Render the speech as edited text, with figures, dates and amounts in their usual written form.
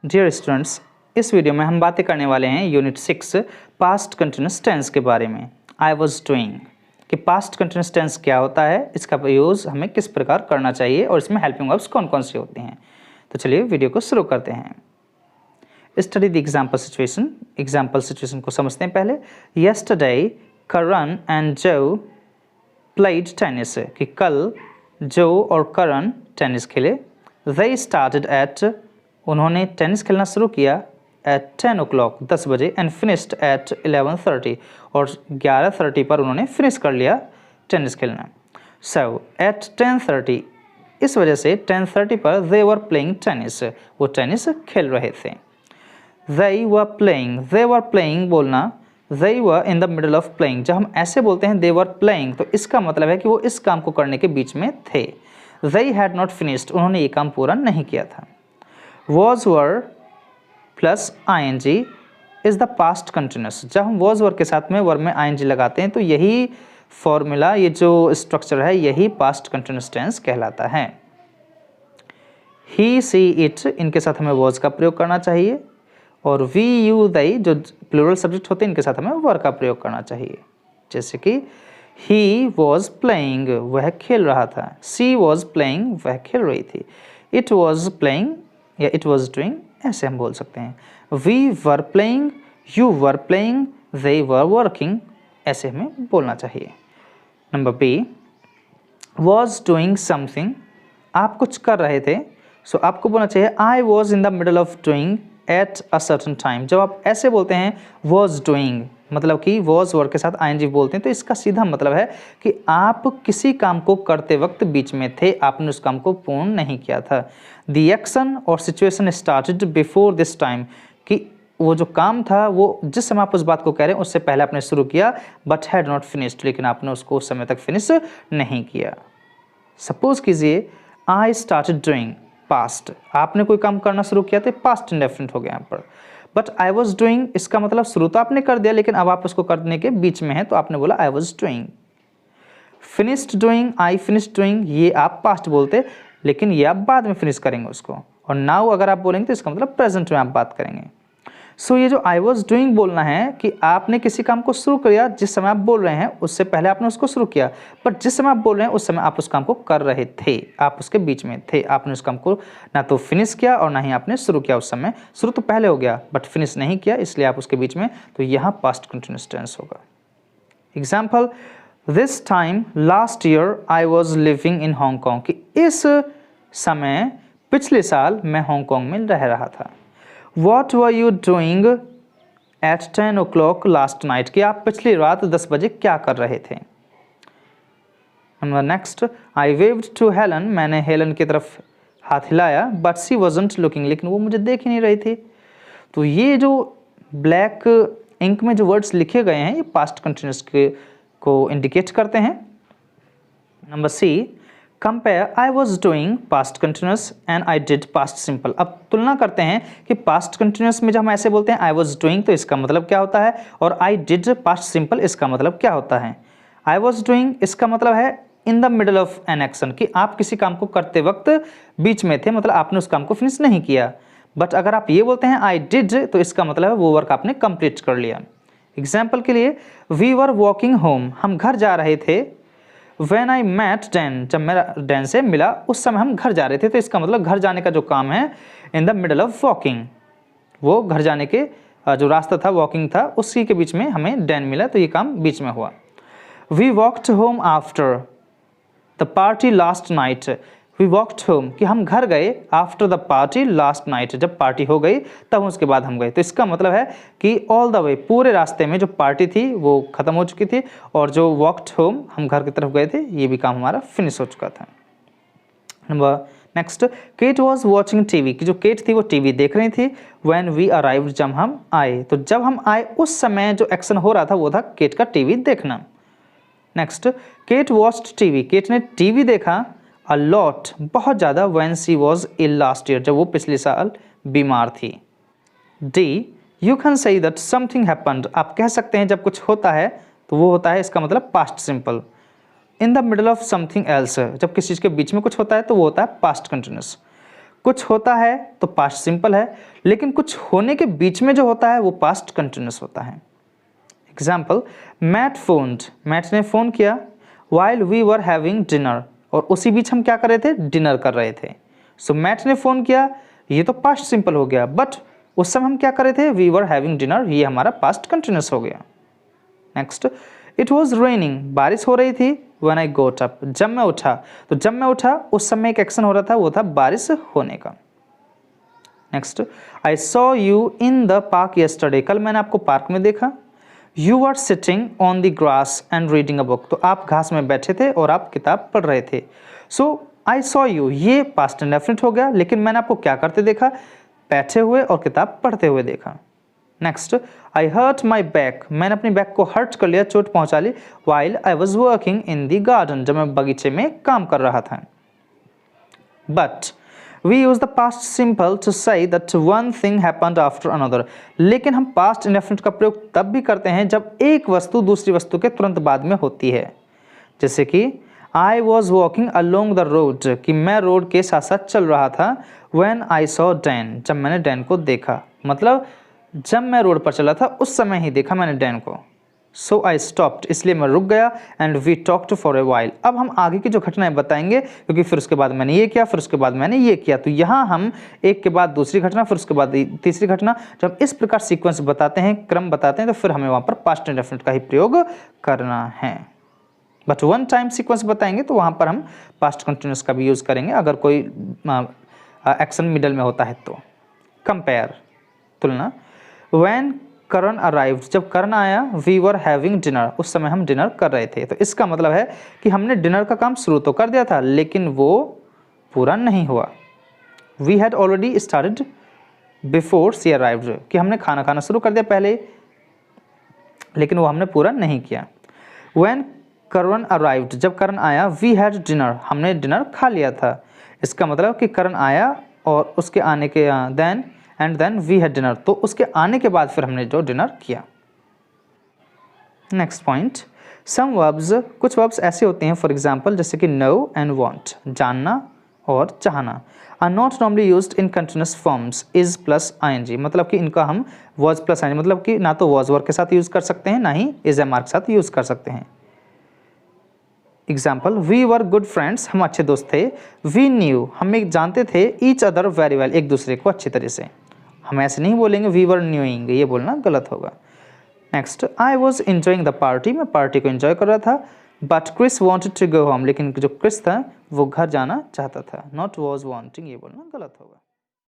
Dear students, इस video में हम बातें करने वाले हैं यूनिट 6 पास्ट कंटिन्यूअस टेंस के बारे में। आई वॉज डूइंग कि पास्ट कंटिन्यूअस टेंस क्या होता है, इसका यूज़ हमें किस प्रकार करना चाहिए और इसमें हेल्पिंग वर्ब्स कौन कौन से होते हैं। तो चलिए वीडियो को शुरू करते हैं। स्टडी द एग्जाम्पल सिचुएशन को समझते हैं पहले। यस्टरडे करण एंड जो प्लेड टेनिस कि कल जो और करण टेनिस खेले। They started at उन्होंने टेनिस खेलना शुरू किया at 10 o'clock 10 बजे and finished at 11:30 और 11:30 पर उन्होंने फिनिश कर लिया टेनिस खेलना। So at 10:30 इस वजह से 10:30 पर they were playing tennis वो टेनिस खेल रहे थे। They were playing बोलना they were in the middle of playing। जब हम ऐसे बोलते हैं they were playing तो इसका मतलब है कि वो इस काम को करने के बीच में थे। They had not finished उन्होंने ये काम पूरा नहीं किया था। Was were plus ing is the past continuous। जब हम was were के साथ में verb में ing लगाते हैं तो यही फॉर्मूला, ये जो स्ट्रक्चर है, यही past continuous tense कहलाता है। He she it इनके साथ हमें was का प्रयोग करना चाहिए और we you they जो प्लूरल सब्जेक्ट होते हैं इनके साथ हमें were का प्रयोग करना चाहिए। जैसे कि He was playing वह खेल रहा था। She was playing वह खेल रही थी। It was playing या it was doing ऐसे हम बोल सकते हैं। We were playing, you were playing, they were working ऐसे हमें बोलना चाहिए। Number B, was doing something आप कुछ कर रहे थे, सो आपको बोलना चाहिए I was in the middle of doing at a certain time। जब आप ऐसे बोलते हैं was doing मतलब कि was वर्ड के साथ ing बोलते हैं तो इसका सीधा मतलब है कि आप किसी काम को करते वक्त बीच में थे, आपने उस काम को पूर्ण नहीं किया था। The action और situation started before this time कि वो जो काम था वो जिस समय आप उस बात को कह रहे हैं उससे पहले आपने शुरू किया but had not finished लेकिन आपने उसको उस समय तक फिनिश नहीं किया। सपोज कीजिए I started doing past, आपने कोई काम करना शुरू किया तो past indefinite हो गया यहाँ पर। बट आई वॉज डूइंग इसका मतलब शुरू तो आपने कर दिया लेकिन अब आप उसको करने के बीच में हैं तो आपने बोला आई was doing. Finished doing, I finished doing ये आप पास्ट बोलते लेकिन ये आप बाद में फिनिश करेंगे उसको। और नाउ अगर आप बोलेंगे तो इसका मतलब प्रेजेंट में आप बात करेंगे। सो ये जो आई वॉज डूइंग बोलना है कि आपने किसी काम को शुरू किया जिस समय आप बोल रहे हैं उससे पहले आपने उसको शुरू किया, बट जिस समय आप बोल रहे हैं उस समय आप उस काम को कर रहे थे, आप उसके बीच में थे, आपने उस काम को ना तो फिनिश किया और ना ही आपने शुरू किया। उस समय शुरू तो पहले हो गया बट फिनिश नहीं किया इसलिए आप उसके बीच में, तो यहाँ पास्ट कंटिन्यूअस टेंस होगा। Example, this time last year I was living in Hong Kong कि इस समय पिछले साल मैं हांगकॉन्ग में रह रहा था। What were you doing at 10 o'clock last night कि आप पिछली रात 10 बजे क्या कर रहे थे। Next, I waved to Helen मैंने हेलन की तरफ हाथ हिलाया but she wasn't looking लेकिन वो मुझे देख ही नहीं रही थी। तो ये जो ब्लैक इंक में जो वर्ड्स लिखे गए हैं ये पास्ट कंटिन्यूअस को इंडिकेट करते हैं। Number C, compare I was doing past continuous and I did past simple. अब तुलना करते हैं कि पास्ट कंटिन्यूअस में जब हम ऐसे बोलते हैं आई वॉज डूइंग तो इसका मतलब क्या होता है और आई डिड पास्ट सिंपल इसका मतलब क्या होता है। आई वॉज डूइंग इसका मतलब है in the middle of an action कि आप किसी काम को करते वक्त बीच में थे, मतलब आपने उस काम को फिनिश नहीं किया। बट अगर आप ये बोलते हैं आई डिड तो इसका मतलब है वो वर्क आपने कंप्लीट कर लिया। एग्जाम्पल के लिए, वी वर वॉकिंग होम हम घर जा रहे थे। When I met Dan जब मेरा डैन से मिला उस समय हम घर जा रहे थे, तो इसका मतलब घर जाने का जो काम है in the middle of walking, वो घर जाने के जो रास्ता था वॉकिंग था उसी के बीच में हमें डैन मिला तो ये काम बीच में हुआ। We walked home after the party last night we walked home कि हम घर गए after the party last night जब पार्टी हो गई तब उसके बाद हम गए। तो इसका मतलब है कि ऑल द वे पूरे रास्ते में जो पार्टी थी वो ख़त्म हो चुकी थी और जो walked home हम घर की तरफ गए थे ये भी काम हमारा फिनिश हो चुका था। Number next, Kate was watching TV कि जो केट थी वो टीवी देख रही थी। व्हेन वी अराइव्ड जब हम आए, तो जब हम आए उस समय जो एक्शन हो रहा था वो था केट का टीवी देखना। Next, Kate watched TV Kate ने टीवी देखा अ लॉट बहुत ज़्यादा when she was ill last year जब वो पिछले साल बीमार थी। D, you can say that something happened आप कह सकते हैं जब कुछ होता है तो वो होता है इसका मतलब past simple. In the middle of something else जब किसी चीज़ के बीच में कुछ होता है तो वो होता है पास्ट कंटिन्यूअस। कुछ होता है तो पास्ट सिंपल है, लेकिन कुछ होने के बीच में जो होता है वो पास्ट कंटिन्यूस होता है। एग्जाम्पल, मैट फोन्ड, मैट ने फ़ोन किया, while we were having dinner, और उसी बीच हम क्या कर रहे थे, डिनर कर रहे थे। सो मैट ने फ़ोन किया, ये तो पास्ट सिंपल हो गया, बट उस समय हम क्या कर रहे थे, वी वर हैविंग डिनर, ये हमारा पास्ट कंटिन्यूस हो गया। नेक्स्ट, इट वॉज रेनिंग, बारिश हो रही थी, व्हेन आई गोट अप, जब मैं उठा, तो जब मैं उठा उस समय एक एक्शन हो रहा था, वो था बारिश होने का। Next, I saw you in the park yesterday, कल मैंने आपको पार्क में देखा। You are sitting on the grass and reading a book, तो आप घास में बैठे थे और आप किताब पढ़ रहे थे। सो आई सॉ यू, ये पास्ट इंडेफिनिट हो गया, लेकिन मैंने आपको क्या करते देखा, बैठे हुए और किताब पढ़ते हुए देखा। Next, I hurt my back, मैंने अपनी बैक को हर्ट कर लिया, चोट पहुंचा ली, while I was working in the garden, जब मैं बगीचे में काम कर रहा था। But we use the past simple to say that one thing happened after another, लेकिन हम पास्ट इंडेफिनिट का प्रयोग तब भी करते हैं जब एक वस्तु दूसरी वस्तु के तुरंत बाद में होती है। जैसे कि I was walking along the road, कि मैं रोड के साथ साथ चल रहा था। व्हेन आई सॉ डैन, जब मैंने डैन को देखा, मतलब जब मैं रोड पर चला था उस समय ही देखा मैंने डैन को। सो आई स्टॉप्ड, इसलिए मैं रुक गया, and we talked for a while. अब हम आगे की जो घटनाएं बताएंगे, क्योंकि फिर उसके बाद मैंने ये किया, फिर उसके बाद मैंने ये किया, तो यहाँ हम एक के बाद दूसरी घटना, फिर उसके बाद तीसरी घटना, जब इस प्रकार सीक्वेंस बताते हैं, क्रम बताते हैं, तो फिर हमें वहाँ पर पास्ट इंडेफिनिट का ही प्रयोग करना है। बट वन टाइम सीक्वेंस बताएंगे तो वहाँ पर हम पास्ट कंटिन्यूस का भी यूज़ करेंगे, अगर कोई एक्शन मिडल में होता है तो। कंपेयर, तुलना। व्हेन करण अराइव्ड, जब करण आया, वी वर हैविंग डिनर, उस समय हम डिनर कर रहे थे। तो इसका मतलब है कि हमने डिनर का काम शुरू तो कर दिया था, लेकिन वो पूरा नहीं हुआ। We had already started before she arrived, कि हमने खाना खाना शुरू कर दिया पहले, लेकिन वो हमने पूरा नहीं किया। व्हेन करण अराइव्ड, जब करण आया, वी हैड डिनर, हमने डिनर खा लिया था। इसका मतलब कि करण आया और उसके आने के then and then we had dinner, तो उसके आने के बाद फिर हमने जो डिनर किया। नेक्स्ट पॉइंट, सम वर्ब्स, कुछ वर्ब्स ऐसे होते हैं, फॉर एग्जांपल जैसे कि नो एंड वांट, जानना और चाहना, are not normally used in continuous forms, is plus ING, मतलब कि इनका हम वॉज प्लस आईएनजी, मतलब कि ना तो वॉज वर्ब के साथ यूज़ कर सकते हैं, ना ही इज एम आर के साथ यूज़ कर सकते हैं। Example, we were good friends, हम अच्छे दोस्त थे। वी न्यू, हम एक जानते थे, ईच अदर वेरी वेल, एक दूसरे को अच्छी तरह से। हम ऐसे नहीं बोलेंगे वी वर न्यूइंग, ये बोलना गलत होगा। Next, I was enjoying the party, मैं पार्टी को एंजॉय कर रहा था। But Chris wanted to go home, लेकिन जो क्रिस था वो घर जाना चाहता था। नॉट वॉज वॉन्टिंग, ये बोलना गलत होगा।